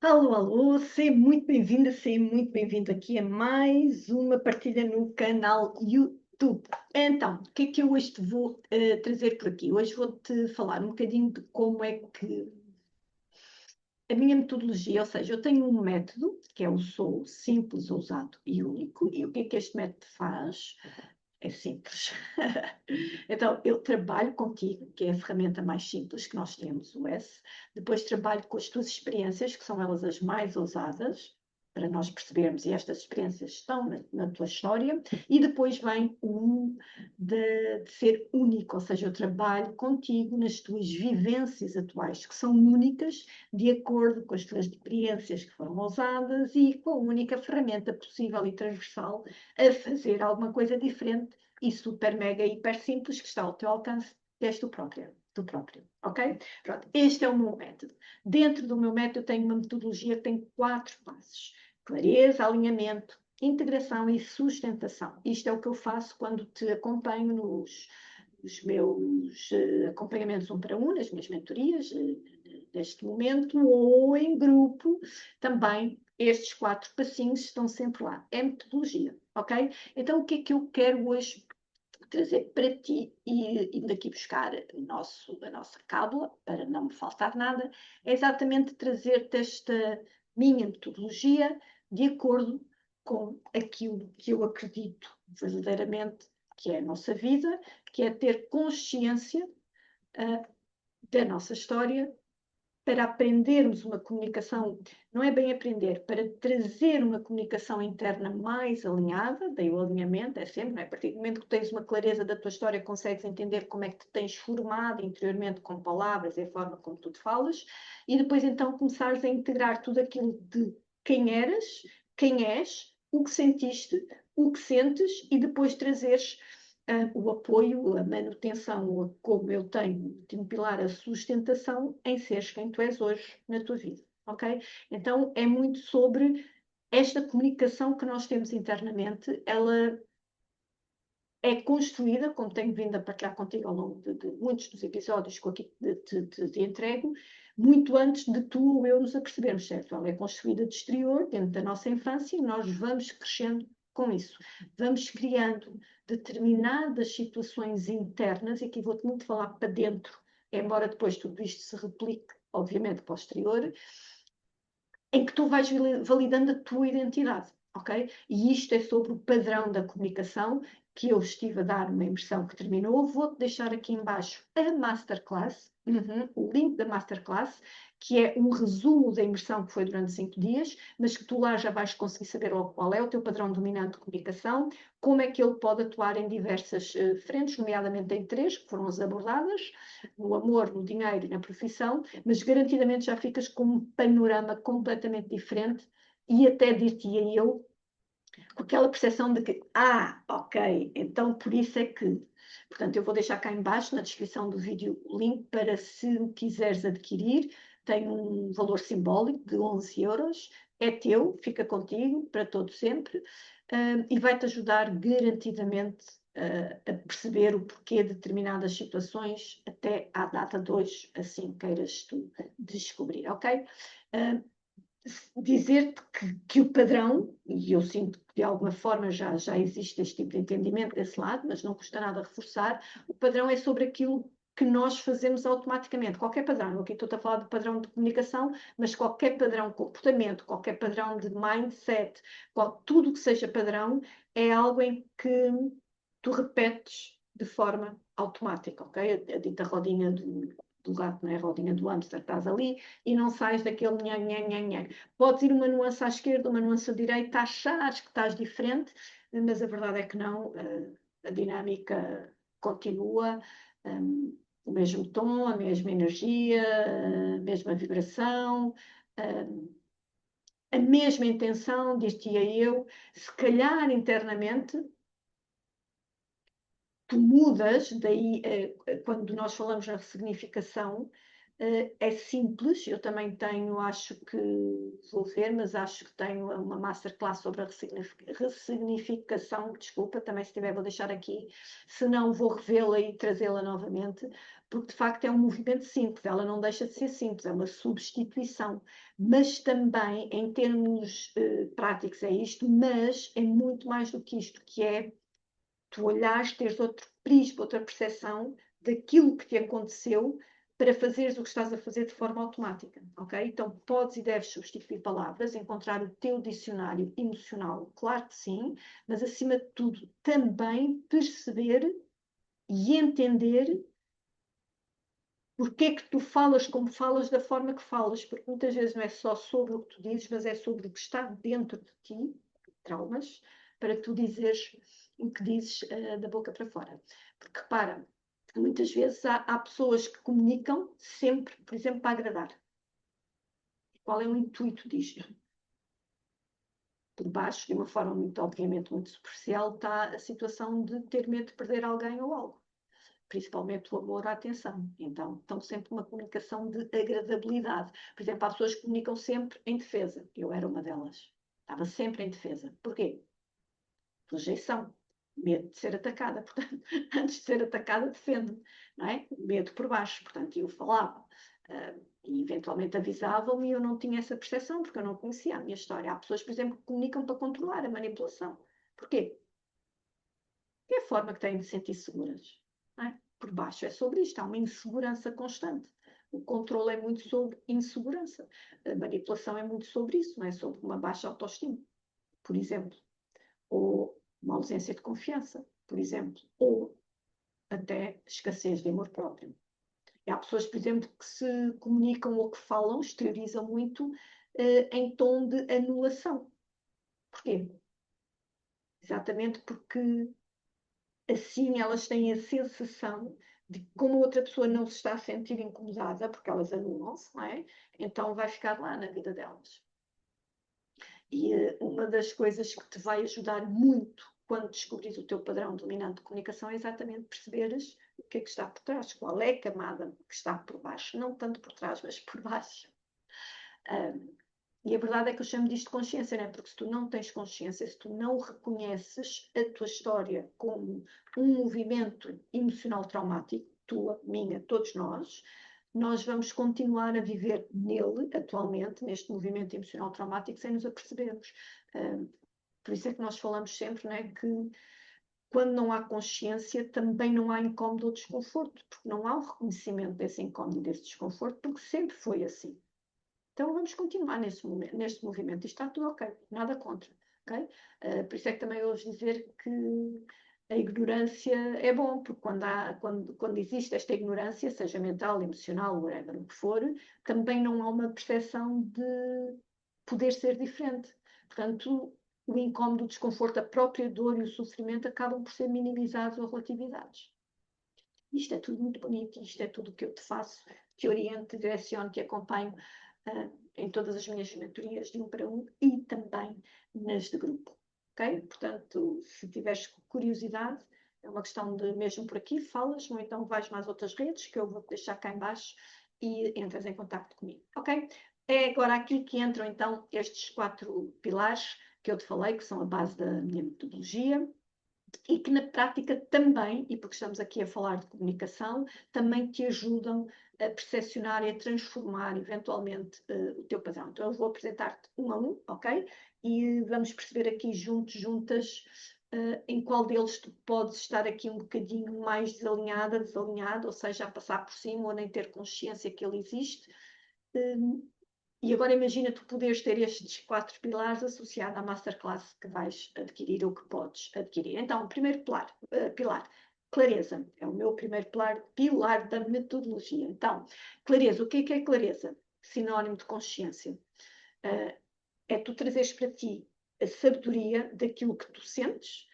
Alô, alô, seja muito bem-vinda, seja muito bem-vindo aqui a mais uma partilha no canal YouTube. Então, o que é que eu hoje te vou trazer por aqui? Hoje vou-te falar um bocadinho de como é que a minha metodologia, ou seja, eu tenho um método que é o Sou simples, ousado e único, e o que é que este método faz? É simples. Então, eu trabalho contigo, que é a ferramenta mais simples que nós temos, o S. Depois trabalho com as tuas experiências, que são elas as mais ousadas, para nós percebermos, e estas experiências estão na tua história. E depois vem o de ser único, ou seja, eu trabalho contigo nas tuas vivências atuais, que são únicas, de acordo com as tuas experiências que foram ousadas e com a única ferramenta possível e transversal a fazer alguma coisa diferente e super, mega, hiper simples que está ao teu alcance, que és tu própria. Tu próprio, ok? Pronto, este é o meu método. Dentro do meu método, eu tenho uma metodologia que tem 4 passos: clareza, alinhamento, integração e sustentação. Isto é o que eu faço quando te acompanho nos meus acompanhamentos 1 para 1, nas minhas mentorias, neste momento, ou em grupo, também estes 4 passinhos estão sempre lá. É metodologia, ok? Então, o que é que eu quero hoje trazer para ti e daqui buscar a nossa cábula, para não me faltar nada, é exatamente trazer-te esta minha metodologia de acordo com aquilo que eu acredito verdadeiramente que é a nossa vida, que é ter consciência da nossa história, para aprendermos uma comunicação, não é bem aprender, para trazer uma comunicação interna mais alinhada, daí o alinhamento é sempre, não é? A partir do momento que tens uma clareza da tua história, consegues entender como é que te tens formado interiormente com palavras e a forma como tu te falas, e depois então começares a integrar tudo aquilo de quem eras, quem és, o que sentiste, o que sentes, e depois trazeres o apoio, a manutenção, como eu tenho de pilar a sustentação em seres quem tu és hoje na tua vida, ok? Então é muito sobre esta comunicação que nós temos internamente. Ela é construída, como tenho vindo a partilhar contigo ao longo de muitos dos episódios que aqui te entrego, muito antes de tu ou eu nos apercebermos, certo? Ela é construída de exterior, dentro da nossa infância, e nós vamos crescendo com isso. Vamos criando determinadas situações internas, e aqui vou-te muito falar para dentro, embora depois tudo isto se replique, obviamente, para o exterior, em que tu vais validando a tua identidade, ok? E isto é sobre o padrão da comunicação, que eu estive a dar uma imersão que terminou. Vou-te deixar aqui embaixo a masterclass, o link da masterclass, que é um resumo da imersão que foi durante 5 dias, mas que tu lá já vais conseguir saber qual é o teu padrão dominante de comunicação, como é que ele pode atuar em diversas frentes, nomeadamente em 3, que foram as abordadas: no amor, no dinheiro e na profissão, mas garantidamente já ficas com um panorama completamente diferente, e até dir-te-ia eu, com aquela percepção de que, ok, então por isso é que. Portanto, eu vou deixar cá embaixo na descrição do vídeo o link para, se o quiseres adquirir. Tem um valor simbólico de 11 euros, é teu, fica contigo para todo sempre, e vai-te ajudar garantidamente a perceber o porquê de determinadas situações até à data de hoje, assim queiras tu descobrir, ok? Dizer-te que o padrão, e eu sinto que de alguma forma já existe este tipo de entendimento desse lado, mas não custa nada reforçar, o padrão é sobre aquilo que nós fazemos automaticamente. Qualquer padrão, aqui estou a falar de padrão de comunicação, mas qualquer padrão de comportamento, qualquer padrão de mindset, tudo que seja padrão, é algo em que tu repetes de forma automática, ok? A dita rodinha do gato, não é? A rodinha do hamster, estás ali e não sais daquele nhan, nhan, nhan, nhan. Podes ir uma nuance à esquerda, uma nuance à direita, achares que estás diferente, mas a verdade é que não, a dinâmica continua, o mesmo tom, a mesma energia, a mesma vibração, a mesma intenção, diz-te-ia eu. Se calhar internamente tu mudas, daí quando nós falamos na ressignificação, é simples. Eu também tenho, acho que vou ver, mas acho que tenho uma masterclass sobre a ressignificação, desculpa, também se tiver vou deixar aqui, se não vou revê-la e trazê-la novamente, porque de facto é um movimento simples, ela não deixa de ser simples, é uma substituição, mas também em termos práticos é isto, mas é muito mais do que isto, que é tu olhares, teres outro prisma, outra percepção daquilo que te aconteceu para fazeres o que estás a fazer de forma automática, ok? Então podes e deves substituir palavras, encontrar o teu dicionário emocional, claro que sim, mas acima de tudo também perceber e entender porque é que tu falas como falas da forma que falas, porque muitas vezes não é só sobre o que tu dizes, mas é sobre o que está dentro de ti, traumas, para tu dizeres o que dizes da boca para fora. Porque repara, muitas vezes há pessoas que comunicam sempre, por exemplo, para agradar. Qual é o intuito disto? Por baixo, de uma forma muito, obviamente, muito superficial, está a situação de ter medo de perder alguém ou algo. Principalmente o amor à atenção. Então, estão sempre uma comunicação de agradabilidade. Por exemplo, há pessoas que comunicam sempre em defesa. Eu era uma delas. Estava sempre em defesa. Porquê? Rejeição. Medo de ser atacada. Portanto, antes de ser atacada, defendo-me. Não é? Medo por baixo. Portanto, eu falava. E eventualmente avisavam-me e eu não tinha essa percepção, porque eu não conhecia a minha história. Há pessoas, por exemplo, que comunicam para controlar a manipulação. Porquê? É a forma que têm de se sentir seguras. Não é? Por baixo é sobre isto, há uma insegurança constante. O controle é muito sobre insegurança. A manipulação é muito sobre isso, não é? Sobre uma baixa autoestima, por exemplo. Ou uma ausência de confiança, por exemplo. Ou até escassez de amor próprio. E há pessoas, por exemplo, que se comunicam ou que falam, exteriorizam muito em tom de anulação. Porquê? Exatamente porque assim elas têm a sensação de que como outra pessoa não se está a sentir incomodada, porque elas anulam-se, não é? Então vai ficar lá na vida delas. E uma das coisas que te vai ajudar muito quando descobris o teu padrão dominante de comunicação é exatamente perceberes o que é que está por trás, qual é a camada que está por baixo, não tanto por trás, mas por baixo. E a verdade é que eu chamo disto de consciência, não é? Porque se tu não tens consciência, se tu não reconheces a tua história como um movimento emocional traumático, tua, minha, todos nós vamos continuar a viver nele, atualmente, neste movimento emocional traumático, sem nos apercebermos. Por isso é que nós falamos sempre, não é, que quando não há consciência, também não há incómodo ou desconforto, porque não há o reconhecimento desse incómodo e desse desconforto, porque sempre foi assim. Então vamos continuar neste movimento. Isto está tudo ok, nada contra. Okay? Por isso é que também ouves dizer que a ignorância é bom, porque quando existe esta ignorância, seja mental, emocional, whatever, o que for, também não há uma percepção de poder ser diferente. Portanto, o incómodo, o desconforto, a própria dor e o sofrimento acabam por ser minimizados ou relativizados. Isto é tudo muito bonito, isto é tudo o que eu te faço, te oriento, te direciono, te acompanho em todas as minhas mentorias de 1 para 1 e também nas de grupo. Ok? Portanto, se tiveres curiosidade, é uma questão de mesmo por aqui, falas, ou então vais mais outras redes que eu vou deixar cá em baixo e entras em contato comigo. Ok? É agora aqui que entram então estes 4 pilares que eu te falei, que são a base da minha metodologia e que na prática também, e porque estamos aqui a falar de comunicação, também te ajudam a percepcionar e a transformar eventualmente o teu padrão. Então eu vou apresentar-te um a um, ok? E vamos perceber aqui juntos, juntas, em qual deles tu podes estar aqui um bocadinho mais desalinhada, desalinhado, ou seja, a passar por cima ou nem ter consciência que ele existe. E agora imagina tu poderes ter estes 4 pilares associados à masterclass que vais adquirir ou que podes adquirir. Então, o primeiro pilar, clareza. É o meu primeiro pilar da metodologia. Então, clareza. O que é clareza? Sinónimo de consciência. É tu trazeres para ti a sabedoria daquilo que tu sentes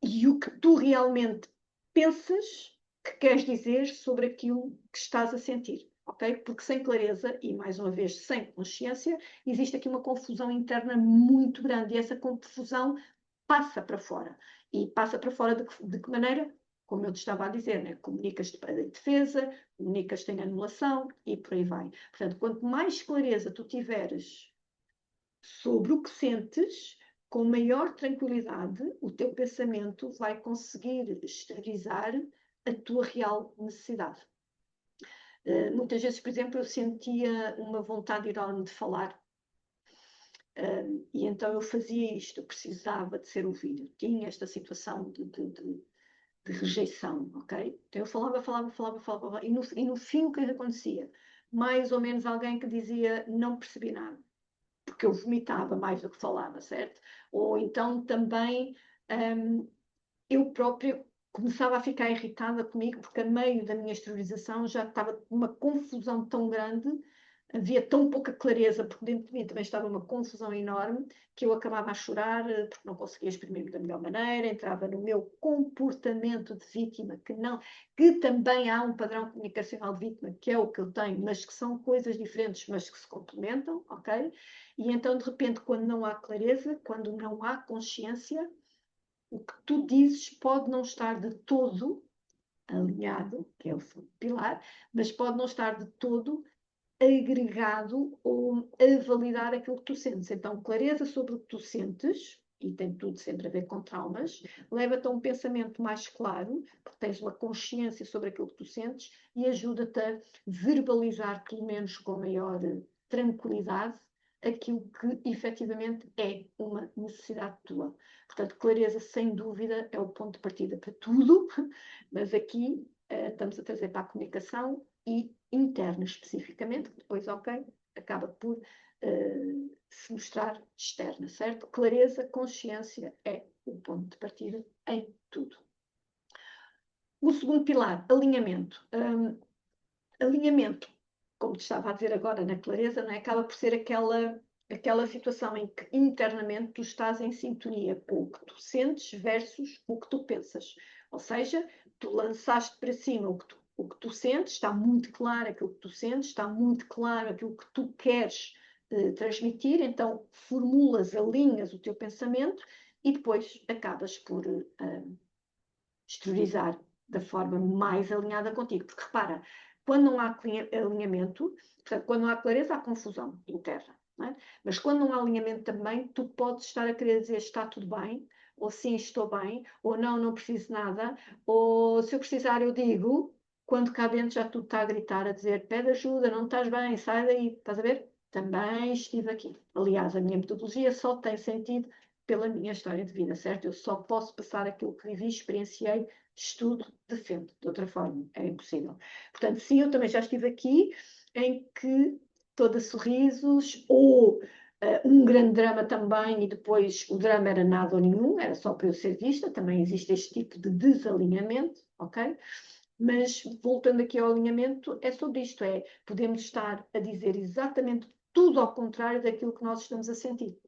e o que tu realmente pensas que queres dizer sobre aquilo que estás a sentir. Okay? Porque sem clareza, e mais uma vez sem consciência, existe aqui uma confusão interna muito grande e essa confusão passa para fora. E passa para fora de que maneira? Como eu te estava a dizer, né? Comunicas-te em defesa, comunicas-te em anulação e por aí vai. Portanto, quanto mais clareza tu tiveres sobre o que sentes, com maior tranquilidade, o teu pensamento vai conseguir exteriorizar a tua real necessidade. Muitas vezes, por exemplo, eu sentia uma vontade enorme de falar. E então eu fazia isto, eu precisava de ser ouvido. Eu tinha esta situação de rejeição, ok? Então eu falava, e no fim o que acontecia? Mais ou menos alguém que dizia, não percebi nada, porque eu vomitava mais do que falava, certo? Ou então também eu própria começava a ficar irritada comigo, porque a meio da minha exteriorização já estava uma confusão tão grande, havia tão pouca clareza, porque dentro de mim também estava uma confusão enorme, que eu acabava a chorar, porque não conseguia exprimir-me da melhor maneira, entrava no meu comportamento de vítima, que também há um padrão comunicacional de vítima, que é o que eu tenho, mas que são coisas diferentes, mas que se complementam, ok? E então, de repente, quando não há clareza, quando não há consciência, o que tu dizes pode não estar de todo alinhado, que é o segundo pilar, mas pode não estar de todo agregado ou a validar aquilo que tu sentes. Então, clareza sobre o que tu sentes, e tem tudo sempre a ver com traumas, leva-te a um pensamento mais claro, porque tens uma consciência sobre aquilo que tu sentes e ajuda-te a verbalizar, pelo menos com maior tranquilidade, aquilo que efetivamente é uma necessidade tua. Portanto, clareza, sem dúvida, é o ponto de partida para tudo, mas aqui estamos a trazer para a comunicação e interna especificamente, que depois, ok, acaba por se mostrar externa, certo? Clareza, consciência é o ponto de partida em tudo. O segundo pilar, alinhamento. Alinhamento, como te estava a dizer agora na clareza, não é? Acaba por ser aquela situação em que internamente tu estás em sintonia com o que tu sentes versus o que tu pensas. Ou seja, tu lançaste para cima o que tu sentes, está muito claro aquilo que tu sentes, está muito claro aquilo que tu queres transmitir, então formulas, alinhas o teu pensamento e depois acabas por exteriorizar da forma mais alinhada contigo. Porque repara, quando não há alinhamento, portanto, quando não há clareza, há confusão interna. Não é? Mas quando não há alinhamento também, tu podes estar a querer dizer está tudo bem, ou sim, estou bem, ou não, não preciso nada, ou se eu precisar eu digo, quando cá dentro já tudo está a gritar, a dizer pede ajuda, não estás bem, sai daí, estás a ver? Também estive aqui. Aliás, a minha metodologia só tem sentido pela minha história de vida, certo? Eu só posso passar aquilo que vivi, experienciei, estudo, defendo. De outra forma, é impossível. Portanto, sim, eu também já estive aqui em que toda sorrisos ou um grande drama também e depois o drama era nada ou nenhum, era só para eu ser vista, também existe este tipo de desalinhamento, ok? Mas voltando aqui ao alinhamento, é sobre isto, podemos estar a dizer exatamente tudo ao contrário daquilo que nós estamos a sentir.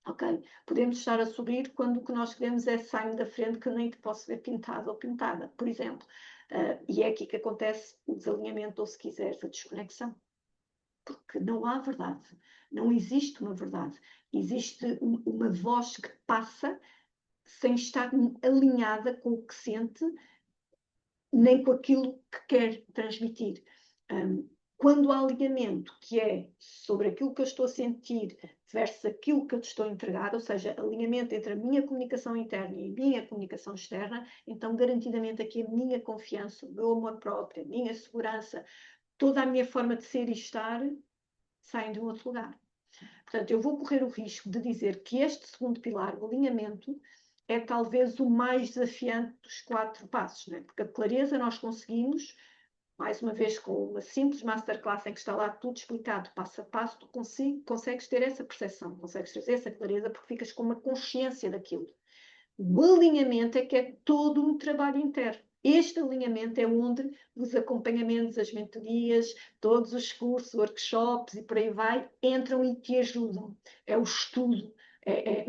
Ok? Podemos estar a subir quando o que nós queremos é sair da frente que nem te posso ver pintado ou pintada, por exemplo. E é aqui que acontece o desalinhamento, ou se quiseres, a desconexão. Porque não há verdade. Não existe uma verdade. Existe uma voz que passa sem estar alinhada com o que sente, nem com aquilo que quer transmitir. Quando há alinhamento, que é sobre aquilo que eu estou a sentir versus aquilo que eu te estou a entregar, ou seja, alinhamento entre a minha comunicação interna e a minha comunicação externa, então garantidamente aqui a minha confiança, o meu amor próprio, a minha segurança, toda a minha forma de ser e estar saem de um outro lugar. Portanto, eu vou correr o risco de dizer que este segundo pilar, o alinhamento, é talvez o mais desafiante dos 4 passos, não é? Porque a clareza nós conseguimos, mais uma vez, com uma simples masterclass em que está lá tudo explicado, passo a passo, tu consegues ter essa percepção, consegues ter essa clareza, porque ficas com uma consciência daquilo. O alinhamento é que é todo um trabalho interno. Este alinhamento é onde os acompanhamentos, as mentorias, todos os cursos, workshops e por aí vai, entram e te ajudam. É o estudo.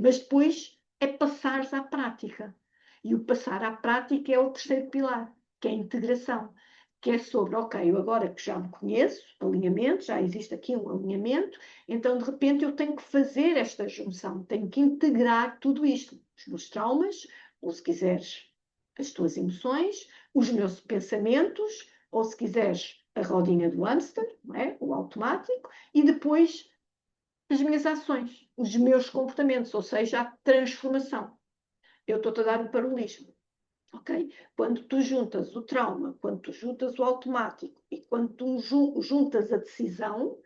Mas depois é passares à prática. E o passar à prática é o terceiro pilar, que é a integração. Que é sobre, ok, eu agora que já me conheço, alinhamento, já existe aqui um alinhamento, então de repente eu tenho que fazer esta junção, tenho que integrar tudo isto, os meus traumas, ou se quiseres, as tuas emoções, os meus pensamentos, ou se quiseres, a rodinha do hamster, não é? O automático, e depois as minhas ações, os meus comportamentos, ou seja, a transformação. Eu estou-te a dar um paralelismo. ok? Quando tu juntas o trauma, quando tu juntas o automático e quando tu juntas a decisão,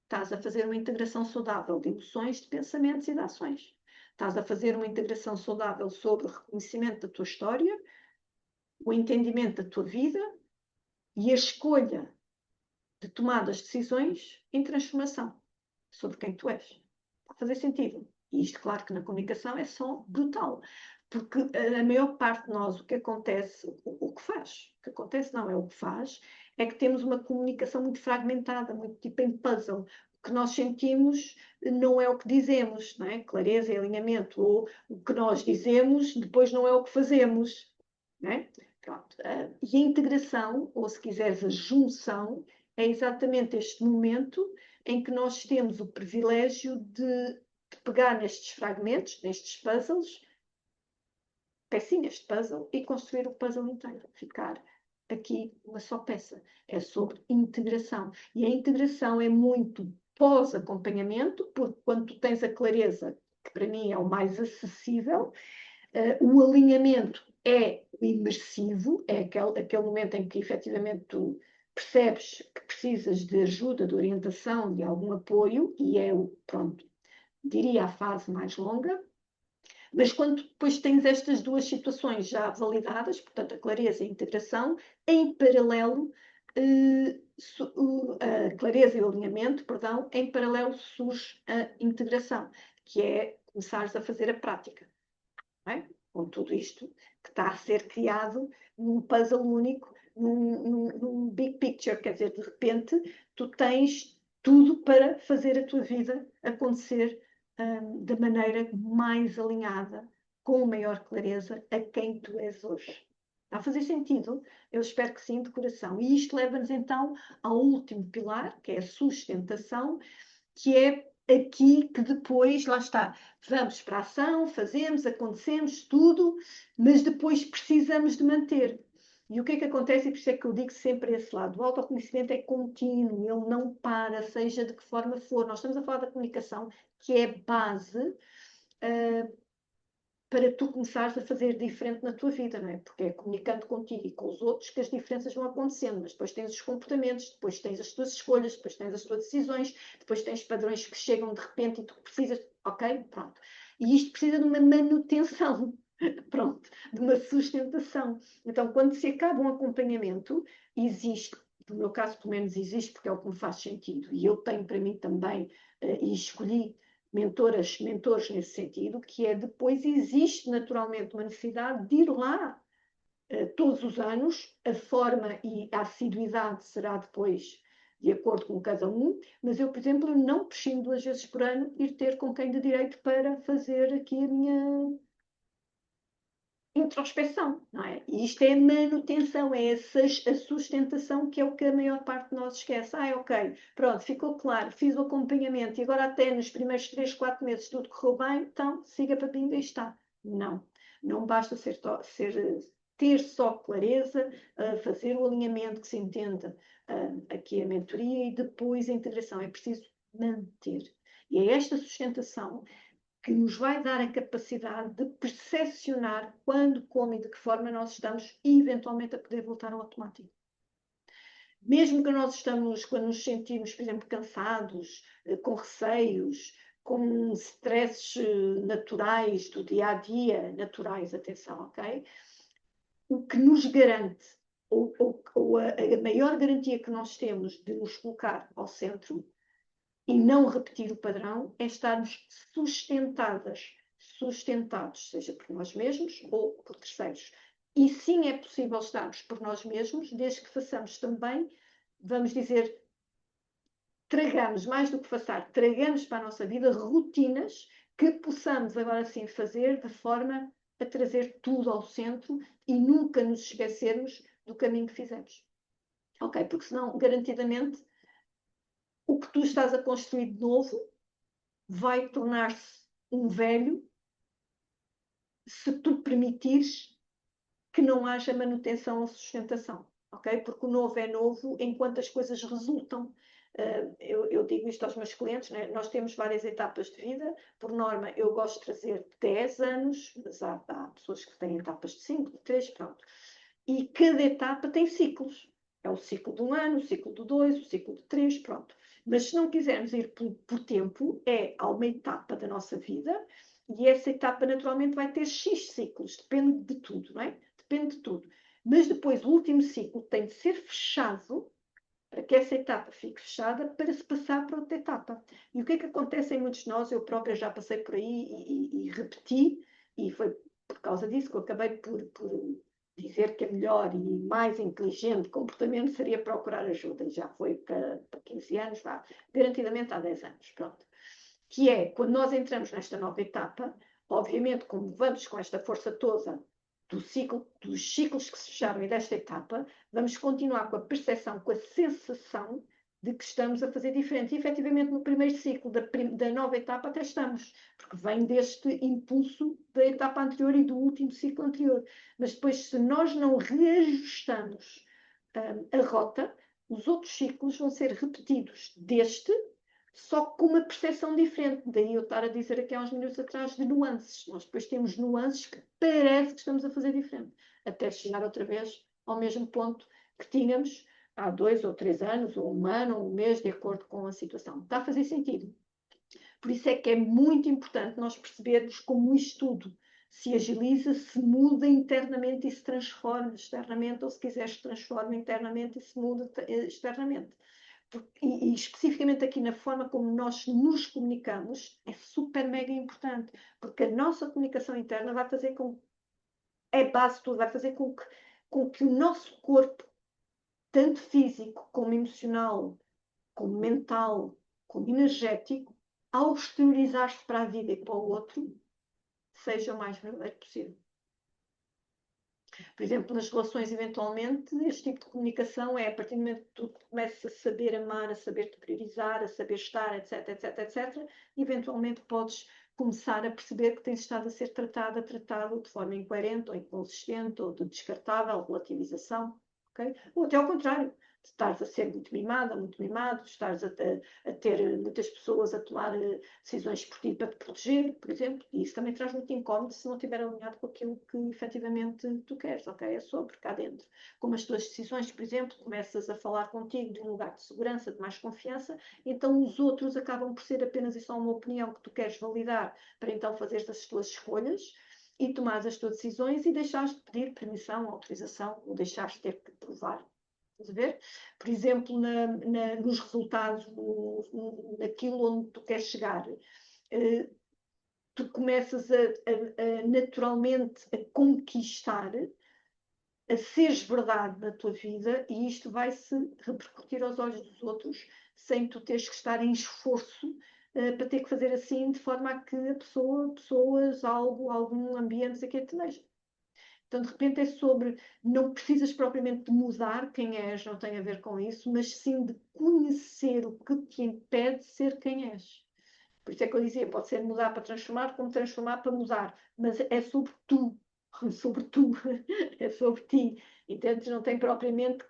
estás a fazer uma integração saudável de emoções, de pensamentos e de ações. Estás a fazer uma integração saudável sobre o reconhecimento da tua história, o entendimento da tua vida e a escolha de tomar as decisões em transformação sobre quem tu és. Está a fazer sentido? E isto, claro que na comunicação é só brutal. Porque a maior parte de nós, o que acontece, o que faz, o que acontece não é o que faz, é que temos uma comunicação muito fragmentada, muito tipo em puzzle. O que nós sentimos não é o que dizemos, não é? Clareza e alinhamento. Ou o que nós dizemos depois não é o que fazemos, não é? Pronto. E a integração, ou se quiseres a junção, é exatamente este momento em que nós temos o privilégio de pegar nestes fragmentos, nestes puzzles, pecinhas de puzzle, e construir o puzzle inteiro, ficar aqui uma só peça. É sobre integração. E a integração é muito pós-acompanhamento, porque quando tu tens a clareza, que para mim é o mais acessível, o alinhamento é imersivo, é aquele momento em que efetivamente tu percebes que precisas de ajuda, de orientação, de algum apoio, e é o, pronto, diria a fase mais longa. Mas quando depois tens estas duas situações já validadas, portanto, a clareza e a integração, em paralelo, a clareza e o alinhamento, perdão, em paralelo surge a integração, que é começares a fazer a prática. É? Com tudo isto que está a ser criado num puzzle único, num big picture, quer dizer, de repente tu tens tudo para fazer a tua vida acontecer da maneira mais alinhada, com maior clareza, a quem tu és hoje. Está a fazer sentido? Eu espero que sim, de coração. E isto leva-nos então ao último pilar, que é a sustentação, que é aqui que depois, lá está, vamos para a ação, fazemos, acontecemos, tudo, mas depois precisamos de manter. E o que é que acontece? E por isso é que eu digo sempre esse lado. O autoconhecimento é contínuo, ele não para, seja de que forma for. Nós estamos a falar da comunicação, que é base para tu começares a fazer diferente na tua vida, não é? Porque é comunicando contigo e com os outros que as diferenças vão acontecendo, mas depois tens os comportamentos, depois tens as tuas escolhas, depois tens as tuas decisões, depois tens padrões que chegam de repente e tu precisas, ok? Pronto. E isto precisa de uma manutenção, pronto, de uma sustentação. Então, quando se acaba um acompanhamento, existe, no meu caso, pelo menos existe, porque é o que me faz sentido, e eu tenho para mim também, e escolhi mentoras, mentores nesse sentido, que é depois existe naturalmente uma necessidade de ir lá todos os anos, a forma e a assiduidade será depois de acordo com cada um, mas eu, por exemplo, não prescindo 2 vezes por ano ir ter com quem de direito para fazer aqui a minha introspeção, não é? E isto é manutenção, é a sustentação que é o que a maior parte de nós esquece. Ok, pronto, ficou claro, fiz o acompanhamento e agora até nos primeiros 3, 4 meses tudo correu bem, então siga para pinga e está. Não, não basta ter só clareza, fazer o alinhamento que se entenda aqui a mentoria e depois a integração. É preciso manter. E é esta sustentação que nos vai dar a capacidade de percepcionar quando, como e de que forma nós estamos eventualmente a poder voltar ao automático. Mesmo que nós estamos, quando nos sentimos, por exemplo, cansados, com receios, com stresses naturais do dia a dia, naturais, atenção, ok? O que nos garante, ou a maior garantia que nós temos de nos colocar ao centro e não repetir o padrão é estarmos sustentados, seja por nós mesmos ou por terceiros. E sim é possível estarmos por nós mesmos, desde que façamos também, vamos dizer, tragamos mais do que passar, tragamos para a nossa vida rotinas que possamos agora sim fazer de forma a trazer tudo ao centro e nunca nos esquecermos do caminho que fizemos. Ok? Porque senão, garantidamente, o que tu estás a construir de novo vai tornar-se um velho se tu permitires que não haja manutenção ou sustentação, ok? Porque o novo é novo enquanto as coisas resultam. Eu digo isto aos meus clientes, né? Nós temos várias etapas de vida. Por norma, eu gosto de trazer 10 anos, mas há pessoas que têm etapas de 5, de 3, pronto. E cada etapa tem ciclos. É o ciclo de 1 ano, o ciclo de 2, o ciclo de 3, pronto. Mas se não quisermos ir por tempo, há uma etapa da nossa vida e essa etapa naturalmente vai ter X ciclos, depende de tudo, não é? Depende de tudo. Mas depois o último ciclo tem de ser fechado para que essa etapa fique fechada para se passar para outra etapa. E o que é que acontece em muitos de nós? Eu própria já passei por aí e repeti, e foi por causa disso que eu acabei por dizer que a melhor e mais inteligente comportamento seria procurar ajuda. Já foi para 15 anos, garantidamente há 10 anos, pronto. Que é, quando nós entramos nesta nova etapa, obviamente, como vamos com esta força toda dos ciclos que se fecharam e desta etapa, vamos continuar com a percepção, com a sensação de que estamos a fazer diferente. E, efetivamente, no primeiro ciclo da nova etapa até estamos, porque vem deste impulso da etapa anterior e do último ciclo anterior. Mas depois, se nós não reajustamos a rota, os outros ciclos vão ser repetidos deste, só com uma percepção diferente. Daí eu estar a dizer aqui há uns minutos atrás de nuances. Nós depois temos nuances que parece que estamos a fazer diferente, até chegar outra vez ao mesmo ponto que tínhamos há 2 ou 3 anos, ou 1 ano, ou 1 mês, de acordo com a situação. Está a fazer sentido? Por isso é que é muito importante nós percebermos como o estudo se agiliza, se muda internamente e se transforma externamente, ou se quiser se transforma internamente e se muda externamente. E especificamente aqui na forma como nós nos comunicamos, é super mega importante, porque a nossa comunicação interna vai fazer com, é base de tudo, vai fazer com que o nosso corpo, tanto físico como emocional, como mental, como energético, ao exteriorizar-se para a vida e para o outro, seja o mais verdadeiro possível. Por exemplo, nas relações, eventualmente, este tipo de comunicação é a partir do momento que tu começas a saber amar, a saber te priorizar, a saber estar, etc, etc, etc, eventualmente podes começar a perceber que tens estado a ser tratado de forma incoerente ou inconsistente ou de descartável, relativização, ok? Ou até ao contrário, de estares a ser muito mimada, muito mimado, de estares a ter muitas pessoas a tomar decisões por ti para te proteger, por exemplo, e isso também traz muito incómodo se não estiver alinhado com aquilo que efetivamente tu queres, ok? É sobre cá dentro. Como as tuas decisões, por exemplo, começas a falar contigo de um lugar de segurança, de mais confiança, então os outros acabam por ser apenas e só uma opinião que tu queres validar para então fazeres as tuas escolhas e tomares as tuas decisões e deixares de pedir permissão, autorização, ou deixares de ter que provar. Estás a ver? Por exemplo, nos resultados, naquilo onde tu queres chegar, tu começas a naturalmente a conquistar, a seres verdade na tua vida, e isto vai se repercutir aos olhos dos outros sem tu teres que estar em esforço para ter que fazer assim, de forma a que a pessoas, algo, algum ambiente, sei que te veja. Então, de repente, é sobre, não precisas propriamente de mudar quem és, não tem a ver com isso, mas sim de conhecer o que te impede de ser quem és. Por isso é que eu dizia, pode ser mudar para transformar, como transformar para mudar, mas é sobre tu, sobre tu, é sobre ti, entendes? Não tem propriamente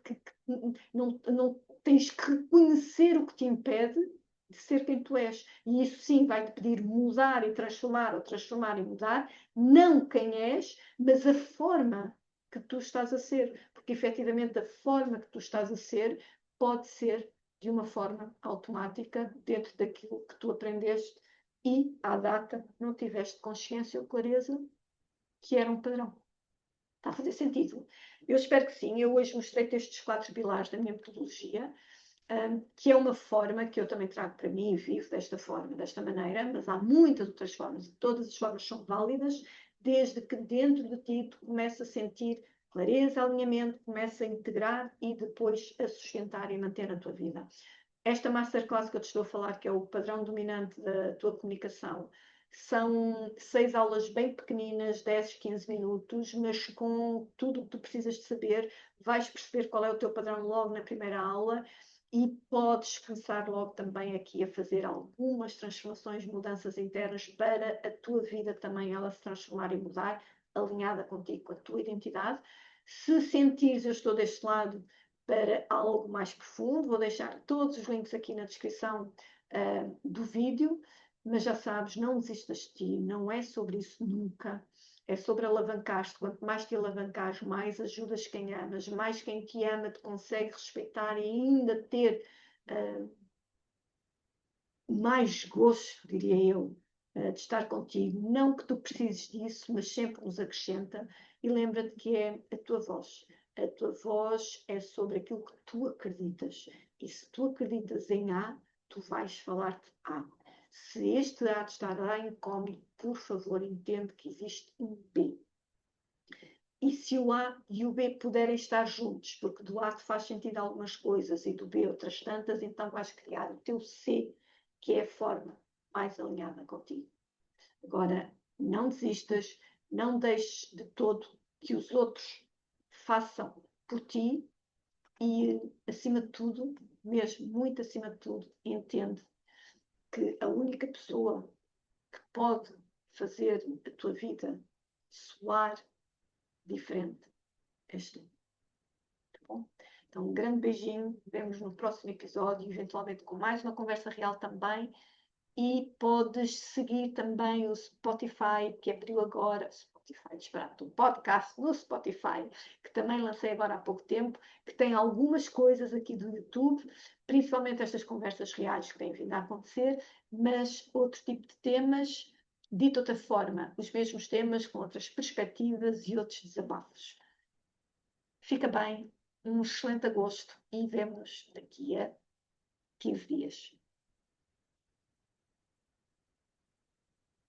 não tens que reconhecer o que te impede de ser quem tu és, e isso sim vai-te pedir mudar e transformar, ou transformar e mudar, não quem és, mas a forma que tu estás a ser, porque efetivamente a forma que tu estás a ser pode ser de uma forma automática dentro daquilo que tu aprendeste e, à data, não tiveste consciência ou clareza que era um padrão. Está a fazer sentido? Eu espero que sim. Eu hoje mostrei-te estes 4 pilares da minha metodologia, que é uma forma que eu também trago para mim e vivo desta forma, desta maneira, mas há muitas outras formas e todas as formas são válidas, desde que dentro de ti tu comeces a sentir clareza, alinhamento, comeces a integrar e depois a sustentar e manter a tua vida. Esta masterclass que eu te estou a falar, que é o padrão dominante da tua comunicação, são 6 aulas bem pequeninas, 10, 15 minutos, mas com tudo o que tu precisas de saber, vais perceber qual é o teu padrão logo na primeira aula e podes começar logo também aqui a fazer algumas transformações, mudanças internas para a tua vida também ela se transformar e mudar, alinhada contigo, com a tua identidade. Se sentires, eu estou deste lado, para algo mais profundo. Vou deixar todos os links aqui na descrição do vídeo, mas já sabes, não desistas de ti, não é sobre isso nunca. É sobre alavancar-te. Quanto mais te alavancares, mais ajudas quem amas, mais quem te ama te consegue respeitar e ainda ter mais gosto, diria eu, de estar contigo. Não que tu precises disso, mas sempre nos acrescenta. E lembra-te que é a tua voz. A tua voz é sobre aquilo que tu acreditas. E se tu acreditas em A, tu vais falar de A. Se este A te está a dar incómodo, por favor, entende que existe um B. E se o A e o B puderem estar juntos, porque do A te faz sentido algumas coisas e do B outras tantas, então vais criar o teu C, que é a forma mais alinhada contigo. Agora, não desistas, não deixes de todo que os outros façam por ti e, acima de tudo, mesmo muito acima de tudo, entende que a única pessoa que pode fazer a tua vida soar diferente és tu. Tá bom? Então, um grande beijinho, vemos no próximo episódio, eventualmente com mais uma conversa real também. E podes seguir também o Spotify, que abriu agora, Spotify, disparate, o podcast no Spotify, que também lancei agora há pouco tempo, que tem algumas coisas aqui do YouTube, principalmente estas conversas reais que têm vindo a acontecer, mas outro tipo de temas, dito de outra forma, os mesmos temas com outras perspectivas e outros desabafos. Fica bem, um excelente agosto e vemo-nos daqui a 15 dias.